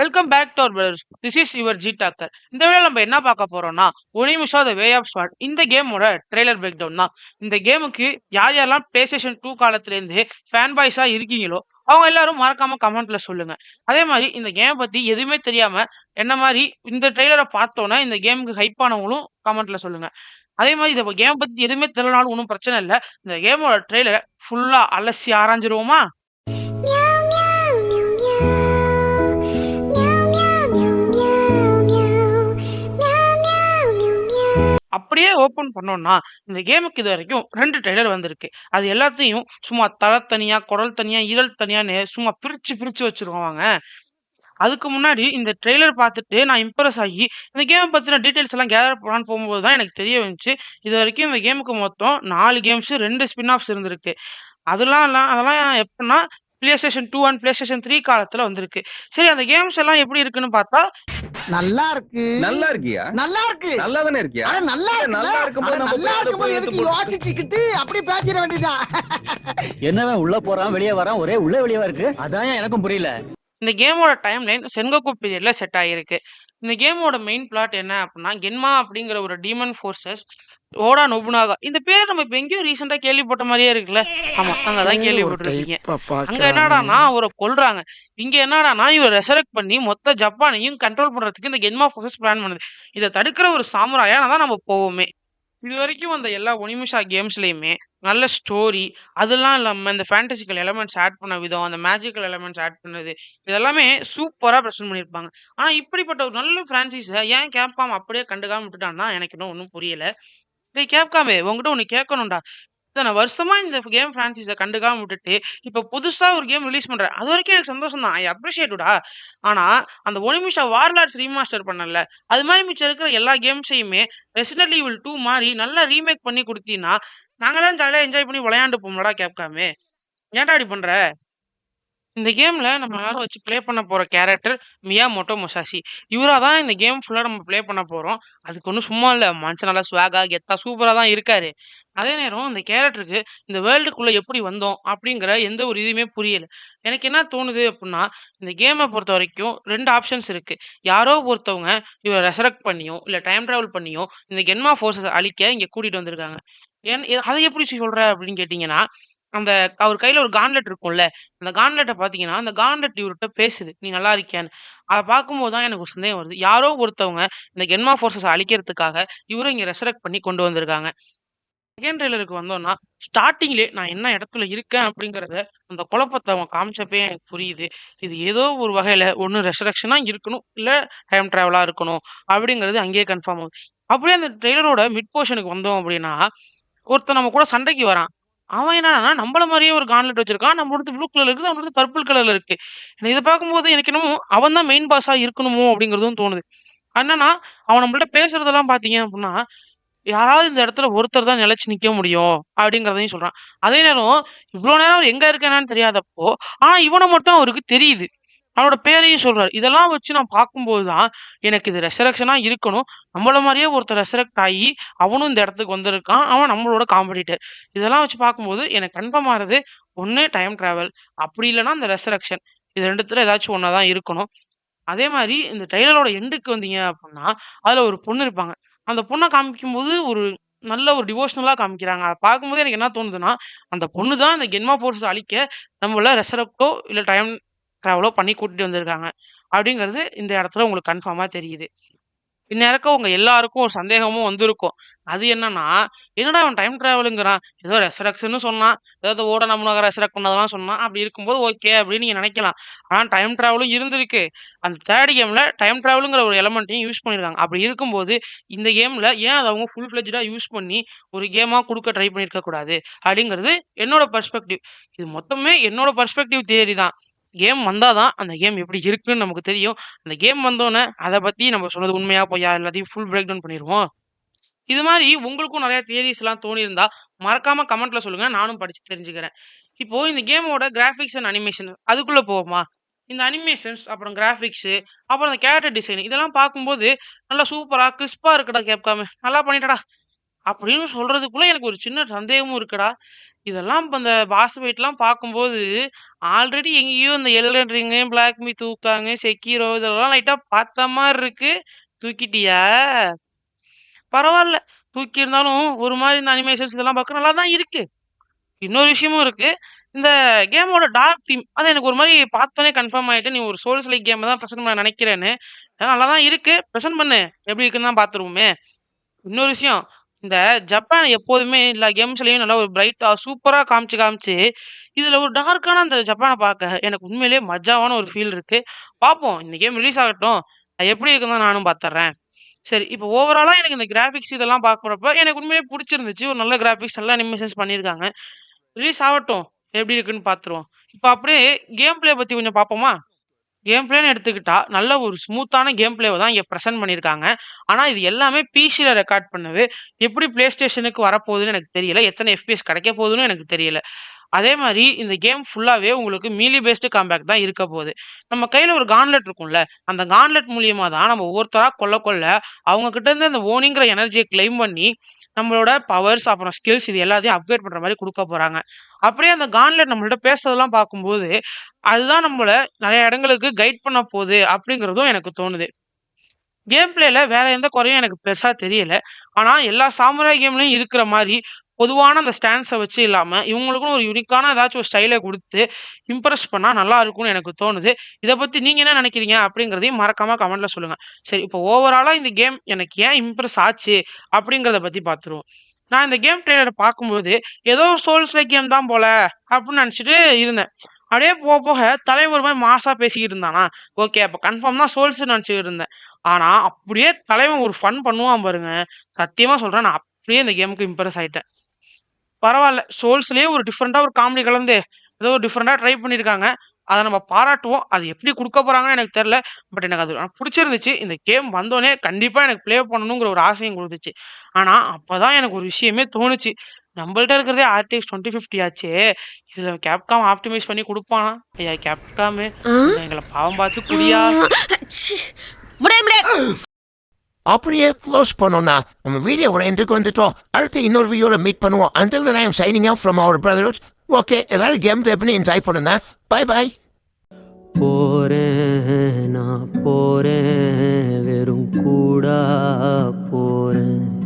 Welcome back to our brothers. This is your G talker. இந்த வீடியோல நம்ம என்ன பார்க்க போறோம்னா, ஒனிமிஷா த வே ஆஃப் ஸ்வாட் இந்த கேமோட ட்ரெய்லர் பிரேக் டவுன் தான். இந்த கேமுக்கு யார் யாரெல்லாம் PlayStation 2 காலத்திலேருந்து ஃபேன் பாய்ஸா இருக்கீங்களோ, அவங்க எல்லாரும் மறக்காம கமெண்ட்ல சொல்லுங்க. அதே மாரி இந்த கேம் பத்தி எதுவுமே தெரியாம, என்ன மாரி இந்த ட்ரெய்லர பார்த்தோனே இந்த கேமுக்கு ஹைப் ஆனவங்களும் கமெண்ட்ல சொல்லுங்க. அதே மாரி இந்த கேம் பத்தி எதுவுமே தெரியலனாலும் ஒண்ணும் பிரச்சனை இல்ல. இந்த கேமோட ட்ரெய்லர ஃபுல்லா அலசி ஆராய்ஞ்சிருவோமா? Meow meow meow meow meow meow meow meow meow meow meow meow. அப்படியே ஓப்பன் பண்ணோம்னா, இந்த கேமுக்கு இதுவரைக்கும் 2 ட்ரெய்லர் வந்திருக்கு. அது எல்லாத்தையும் சும்மா தல தனியா, குரல் தனியா, ஈரல் தனியான்னு சும்மா பிரிச்சு பிரிச்சு வச்சிருவாங்க. அதுக்கு முன்னாடி இந்த ட்ரெய்லர் பார்த்துட்டு நான் இம்ப்ரெஸ் ஆகி, இந்த கேம் பத்தின டீட்டெயில்ஸ் எல்லாம் கேதர் பண்ணலான்னு போகும்போது தான் எனக்கு தெரிய வந்துச்சு. இதுவரைக்கும் இந்த கேமுக்கு மொத்தம் 4 கேம்ஸ், 2 ஸ்பின் ஆஃப்ஸ் இருந்திருக்கு. அதெல்லாம் எப்பன்னா PlayStation 2 அண்ட் PlayStation 3 காலத்துல வந்திருக்கு. சரி அந்த கேம்ஸ் எல்லாம் எப்படி இருக்குன்னு பார்த்தா, நல்லா இருக்கு நல்லா இருக்கியா நல்லா இருக்கு நல்லா தானே இருக்கியா அட நல்லா இருக்கு நல்லா இருக்கும்போது நம்ம நல்லா போய் அதை இருக்கும்போது போய் எதுக்கு எடுத்து யோசிச்சுக்கிட்டு அப்படி பேசிட வேண்டியதான் என்னவன் உள்ள போறான் வெளியே வரான் ஒரே உள்ள வெளியே இருக்கு அதான் எனக்கும் புரியல. இந்த கேமோட டைம்லைன் சென்கோகு பீரியட்ல செட் ஆகியிருக்கு. இந்த கேமோட மெயின் பிளாட் என்ன அப்படின்னா, கென்மா அப்படிங்கிற ஒரு டீமன் ஃபோர்ஸஸ் ஓடா நொபுனாகா. இந்த பேர் நம்ம இப்ப எங்கேயோ ரீசெண்டா கேள்விப்பட்ட மாதிரியே இருக்குல்ல. ஆமா, அங்கதான் கேள்விப்பட்டிருக்கீங்க. அங்க என்னடான்னா அவரை கொல்றாங்க. இங்க என்னடான்னா இவரை ரெசரெக்ட் பண்ணி மொத்த ஜப்பானையும் கண்ட்ரோல் பண்றதுக்கு இந்த கென்மா ஃபோர்ஸஸ் பிளான் பண்ணுது. இதை தடுக்கிற ஒரு சாமுராயா தான் நம்ம போவோமே. இது வரைக்கும் அந்த எல்லா ஒனிமிஷா கேம்ஸ்லயுமே நல்ல ஸ்டோரி, அதெல்லாம் இல்லாம இந்த ஃபேண்டசிக்கல் எலமெண்ட்ஸ் ஆட் பண்ண விதம், அந்த மேஜிக்கல் எலமெண்ட்ஸ் ஆட் பண்ணது, இதெல்லாமே சூப்பரா பிரசன்ட் பண்ணியிருப்பாங்க. ஆனா இப்படிப்பட்ட ஒரு நல்ல பிரான்சைஸ ஏன் கேப்காம் அப்படியே கண்டுக்காம விட்டுட்டான்னா எனக்கு இன்னும் ஒண்ணும் புரியல. டேய் கேப்காமே, உன்கிட்ட ஒண்ணு கேட்கணும்டா. இத்தன வருஷமா இந்த கேம் பிரான்சைஸ கண்டுக்காம விட்டுட்டு, இப்ப புதுசா ஒரு கேம் ரிலீஸ் பண்ற. அதுவரைக்கும் எனக்கு சந்தோஷம் தான். ஐ அப்ரிஷியேட்டா. ஆனா, அந்த ஒனிமிஷா வார்லாட்ஸ் ரீமாஸ்டர் பண்ணல. அது மாரி மிச்சம் இருக்கிற எல்லா கேம்ஸையுமே ரெசிடென்ட் ஈவில் 2 மாரி நல்லா ரீமேக் பண்ணி குடுத்தீன்னா, நாங்கலாம் ஜாலியா என்ஜாய் பண்ணி விளையாண்டுப்போம்லடா கேப்காமே. ஏன்டா இப்படி பண்ற? இந்த கேம்ல நம்ம எல்லாரும் வச்சு ப்ளே பண்ண போற கேரக்டர் மியாமோட்டோ முசாஷி. இவரா தான் இந்த கேம் ஃபுல்லா நம்ம ப்ளே பண்ண போறோம். அதுக்கு ஒண்ணும் சும்மா இல்ல. மனுஷன் நல்லா ஸ்வாகா, கெத்தா, சூப்பரா தான் இருக்காரு. அதே நேரம் இந்த கேரக்டருக்கு இந்த வேர்ல்டுக்குள்ள எப்படி வந்தோம் அப்படிங்கிற எந்த ஒரு இதுவுமே புரியல. எனக்கு என்ன தோணுது அப்புட்ன்னா, இந்த கேம பொறுத்தவரைக்கும் 2 ஆப்ஷன்ஸ் இருக்கு. யாரோ ஒருத்தவங்க இவர ரெசரெக்ட் பண்ணியோ, இல்ல டைம் டிராவல் பண்ணியோ இந்த கென்மா ஃபோர்ஸஸ அழிக்க இங்க கூட்டிட்டு வந்திருக்காங்க. அத எப்படி சொல்ற அப்படின்னு கேட்டீங்கன்னா, அந்த அவர் கையில ஒரு காண்ட்லெட் இருக்கும்ல. அந்த காண்ட்லெட்ட பார்த்தீங்கன்னா, அந்த காண்ட்லெட் இவர்ட்ட பேசுது. "நீ நல்லா இருக்கியான்னு." அத பார்க்கும்போது தான் எனக்கு ஒரு சந்தேகம் வருது. யாரோ ஒருத்தவங்க இந்த கென்மா ஃபோர்ஸஸ அழிக்கிறதுக்காக இவர இங்க ரெசரெக்ட் பண்ணி கொண்டு வந்திருக்காங்க. செகண்ட் ட்ரெய்லருக்கு வந்தோம்னா, ஸ்டார்ட்டிங்லயே நான் என்ன இடத்துல இருக்கேன் அப்படிங்கிறத அந்த குழப்பத்த அவன் காமிச்சப்பயே எனக்கு புரியுது. இது ஏதோ ஒரு வகையில ஒண்ணு ரெசரக்ஷனா இருக்கணும், இல்ல டைம் டிராவலா இருக்கணும் அப்படிங்கிறது அங்கேயே கன்ஃபார்ம் ஆகுது. அப்படியே அந்த ட்ரெய்லரோட மிட் போர்ஷனுக்கு வந்தோம் அப்படின்னா, ஒருத்தன் நம்ம கூட சண்டைக்கு வரான். அவன் என்னடான்னா, நம்மள மாரியே ஒரு காண்ட்லெட் வச்சிருக்கான். நம்மளோடது ப்ளூ கலர்ல இருக்குது. அவனோடது பர்பிள் கலர்ல இருக்கு. இத பார்க்கும்போது எனக்கு என்னமோ அவன் தான் மெயின் பாஸா இருக்கணுமோ அப்படிங்கிறதும் தோணுது. என்னன்னா, அவன் நம்மள்ட்ட பேசுறதெல்லாம் பார்த்தீங்க அப்படின்னா, யாராவது இந்த இடத்துல ஒருத்தர் தான் நிலைச்சு நிக்க முடியும் அப்படிங்கிறதையும் சொல்றான். அதே நேரம் இவ்ளோ நேரம் அவர் எங்க இருக்கானான்னு தெரியாதப்போ, ஆனா இவன மட்டும் அவருக்கு தெரியுது. அவனோட பேரையும் சொல்றாரு. இதெல்லாம் வச்சு நான் பார்க்கும்போது தான், எனக்கு இது ரெசரக்ஷனா இருக்கணும். நம்மள மாரியே ஒருத்தன் ரெசரெக்ட் ஆயி, அவனும் இந்த இடத்துக்கு வந்திருக்கான். அவன் நம்மளோட காம்படிட்டர். இதெல்லாம் வச்சு பார்க்கும்போது எனக்கு கன்ஃபார்ம் ஆறது, ஒண்ணு டைம் டிராவல், அப்படி இல்லன்னா அந்த ரெசரக்ஷன். இது 2த்துல ஏதாச்சும் ஒண்ணா தான் இருக்கணும். அதே மாரி இந்த ட்ரெய்லரோட எண்டுக்கு வந்தீங்க அப்புட்ன்னா, அதுல ஒரு பொண்ணு இருப்பாங்க. அந்த பொண்ண காமிக்கும்போது ஒரு நல்ல ஒரு டிவோஷனலா காமிக்கிறாங்க. அத பார்க்கும்போது எனக்கு என்ன தோணுதுன்னா, அந்த பொண்ணு தான் இந்த கென்மா ஃபோர்ஸ அழிக்க நம்மள ரெசரெக்ட்டோ, இல்ல டைம் டிராவலோ பண்ணி கூட்டிட்டு வந்திருக்காங்க. அப்படிங்கிறது இந்த இடத்துல உங்களுக்கு கன்ஃபார்மா தெரியுது. இந்நேரக்கும் உங்க எல்லாருக்கும் ஒரு சந்தேகமும் வந்திருக்கும். அது என்னன்னா, என்னடா அவன் டைம் டிராவலுங்கிறான். ஏதோ ரெசரக்ஷன்னு சொன்னான். ஏதோ ஓட நம்புனக ரெசரெக்ட் பண்ணதெல்லாம் சொன்னான். அப்படி இருக்கும்போது ஓகே அப்படின்னு நீங்க நினைக்கலாம். ஆனா டைம் டிராவலும் இருந்திருக்கு. அந்த 3 கேம்ல டைம் டிராவலுங்கிற ஒரு எலமெண்ட்டையும் யூஸ் பண்ணியிருக்காங்க. அப்படி இருக்கும்போது, இந்த கேம்ல ஏன் அத அவங்க ஃபுல் ஃப்ளெட்ஜ்டா யூஸ் பண்ணி ஒரு கேமா குடுக்க ட்ரை பண்ணியிருக்க கூடாது? அப்படிங்கிறது என்னோட பெர்ஸ்பெக்டிவ். இது மொத்தமே என்னோட பெர்ஸ்பெக்டிவ் தியரி தான். கேம் வந்தா தான் அந்த கேம் எப்படி இருக்குன்னு நமக்கு தெரியும். அந்த கேம் வந்தோனே அத பத்தி நம்ம சொன்னது உண்மையா பொய்யா எல்லாத்தையும் ஃபுல் பிரேக் டவுன் பண்ணிருவோம். இது மாரி உங்களுக்கும் நெறைய தியரீஸ்லாம் தோணியிருந்தா, மறக்காம கமெண்ட்ல சொல்லுங்க. நானும் படிச்சு தெரிஞ்சுக்கிறேன். இப்போ இந்த கேமோட கிராபிக்ஸ் அண்ட் அனிமேஷன் அதுக்குள்ள போவோமா? இந்த அனிமேஷன்ஸ், அப்புறம் கிராபிக்ஸு, அப்புறம் அந்த கேரக்டர் டிசைன் இதெல்லாம் பார்க்கும்போது நல்லா சூப்பரா கிறிஸ்பா இருக்குடா கேப்காமு. நல்லா பண்ணிட்டடா! அப்படின்னு சொல்றதுக்குள்ள எனக்கு ஒரு சின்ன சந்தேகமும் இருக்குடா. இதெல்லாம் இப்ப அந்த பாஸ் ஃபைட்லாம் பார்க்கும்போது, ஆல்ரெடி எங்கேயோ இந்த எல்டன் ரிங்கு, பிளாக் மீ தூக்காங்க, செக்கிரோ இதெல்லாம் லைட்டா பார்த்த மாரி இருக்கு. தூக்கிட்டியா? பரவால்ல. தூக்கியிருந்தாலும் ஒரு மாரி இந்த அனிமேஷன்ஸ் இதெல்லாம் பார்க்க நல்லா தான் இருக்கு. இன்னொரு விஷயமும் இருக்கு. இந்த கேமோட டார்க் தீம் அது எனக்கு ஒரு மாரி பார்த்தோனே கன்ஃபார்ம் ஆயிட்டு, நீ ஒரு சோல்ஸ் லைக் கேம தான் பிரசன்ட் பண்ண நெனைக்கிறேன்னு. நல்லா தான் இருக்கு. பிரசன்ட் பண்ணு. எப்படி இருக்குன்னு தான் பார்த்துருவோமே! இன்னொரு விஷயம், இந்த ஜப்பான் எப்போதுமே எல்லா கேம்ஸ்லயும் நல்லா ஒரு பிரைட்டா, சூப்பரா காமிச்சு, காமிச்சு இதுல ஒரு டார்க்கான அந்த ஜப்பான பார்க்க எனக்கு உண்மையிலேயே மஜாவான ஒரு ஃபீல் இருக்கு. பார்ப்போம். இந்த கேம் ரிலீஸ் ஆகட்டும். அது எப்படி இருக்குன்னு தான் நானும் பார்த்துர்றேன். சரி, இப்போ ஓவராலா எனக்கு இந்த கிராபிக்ஸ் இதெல்லாம் பார்க்குறப்ப எனக்கு உண்மையிலேயே புடிச்சிருந்துச்சு. ஒரு நல்ல கிராபிக்ஸ், நல்ல அனிமேஷன்ஸ் பண்ணியிருக்காங்க. ரிலீஸ் ஆவட்டும். எப்படி இருக்குன்னு பார்த்துருவோம். இப்ப அப்படியே கேம் பிளே பத்தி கொஞ்சம் பார்ப்போமா? கேம் பிளேன்னு எடுத்துக்கிட்டா, நல்ல ஒரு ஸ்மூத்தான கேம் பிளேவ தான் இங்க பிரசன்ட் பண்ணியிருக்காங்க. ஆனா, இது எல்லாமே பிசில ரெக்கார்ட் பண்ணது. எப்படி PlayStationக்கு வரப்போகுதுன்னு எனக்கு தெரியல. எத்தன FPS கிடைக்க போகுதுன்னு எனக்கு தெரியல. அதே மாரி இந்த கேம் ஃபுல்லாவே உங்களுக்கு மீலி பேஸ்டு காம்பேட் தான் இருக்க போது. நம்ம கையில ஒரு கான்ட்லெட் இருக்கும்ல, அந்த கான்ட்லெட் மூலியமா தான் நம்ம ஒவ்வொருத்தரா கொல்ல கொல்ல, அவங்க கிட்ட இருந்து அந்த ஓனிங்கிற எனர்ஜிய கிளைம் பண்ணி, நம்மளோட பவர்ஸ், அப்புறம் ஸ்கில்ஸ் இது எல்லாத்தையும் அப்கிரேட் பண்ற மாரி குடுக்க போறாங்க. அப்படியே அந்த கான்ட்லெட் நம்மள்ட்ட பேசுறதெல்லாம் பார்க்கும்போது, அதுதான் நம்மள நெறைய இடங்களுக்கு கைட் பண்ண போது அப்படிங்கிறதும் எனக்கு தோணுது. கேம் பிளேல வேற எந்த குறையும் எனக்கு பெருசா தெரியல. ஆனா, எல்லா சாமுராய் கேம்லயும் இருக்கிற மாரி, பொதுவான அந்த ஸ்டாண்ட்ஸ வச்சு இல்லாம, இவங்களுக்குன்னு ஒரு யூனிக்கான ஏதாச்சும் ஒரு ஸ்டைல குடுத்து, இம்ப்ரெஸ் பண்ணா நல்லா இருக்கும்னு எனக்கு தோணுது. இத பத்தி நீங்க என்ன நெனைக்கிறீங்க? அப்படிங்கிறதையும் மறக்காம கமெண்ட்ல சொல்லுங்க. சரி, இப்போ ஓவராலா இந்த கேம் எனக்கு ஏன் இம்ப்ரெஸ் ஆச்சு? அப்படிங்கிறத பத்தி பார்த்துருவோம். நான் இந்த கேம் ட்ரெய்லர பார்க்கும்போது, ஏதோ சோல்ஸ் லைக் கேம் தான் போல, அப்படின்னு நெனச்சுட்டு இருந்தேன். அப்படியே போக போக தலைவன் ஒரு மாரி மாஸா பேசிக்கிட்டு இருந்தானா, ஓகே அப்ப கன்ஃபார்ம் தான் சோல்ஸ்ன்னு நெனச்சுக்கிட்டு இருந்தேன். ஆனா, அப்படியே தலைவன் ஒரு ஃபன் பண்ணுவான் பாருங்க. சத்தியமா சொல்றேன், நான் அப்படியே இந்த கேமுக்கு இம்ப்ரெஸ் ஆயிட்டேன். பரவால்ல. சோல்ஸ்லயே ஒரு டிஃபரெண்ட்டா ஒரு காமெடி கலந்து, ஏதோ ஒரு டிஃபரெண்ட்டா ட்ரை பண்ணியிருக்காங்க. அத நம்ம பாராட்டுவோம். அது எப்படி குடுக்க போறாங்கன்னு எனக்கு தெரியல. பட் எனக்கு அது புடிச்சிருந்துச்சு. இந்த கேம் வந்தோனே கண்டிப்பா எனக்கு ப்ளே பண்ணணுங்கிற ஒரு ஆசையும் குடுத்துச்சு. ஆனா, அப்பதான் எனக்கு ஒரு விஷயமே தோணுச்சு. நம்பள்ட்ட இருக்கிறதே RTX 2050 ஆச்சே. இதுல கேப்காம் ஆப்டிமைஸ் பண்ணி குடுப்பானா? ஐயா கேப்காமு, கொஞ்சம் எங்கள பாவம் பார்த்து குடியா. அப்படியே க்ளோஸ் பண்ணோம்னா நம்ம வீடியோவோட எண்டுக்கு வந்துட்டோம். அடுத்து இன்னொரு வீடியோவில் மீட் பண்ணுவோம். Until then I am signing off from our brothers. Okay, எல்லாரும் கேம் ப்ளே பண்ணி என்ஜாய் பண்ணுங்க. Bye bye. போறேன் நான் போறேன் வெறும் கூடா போறேன்.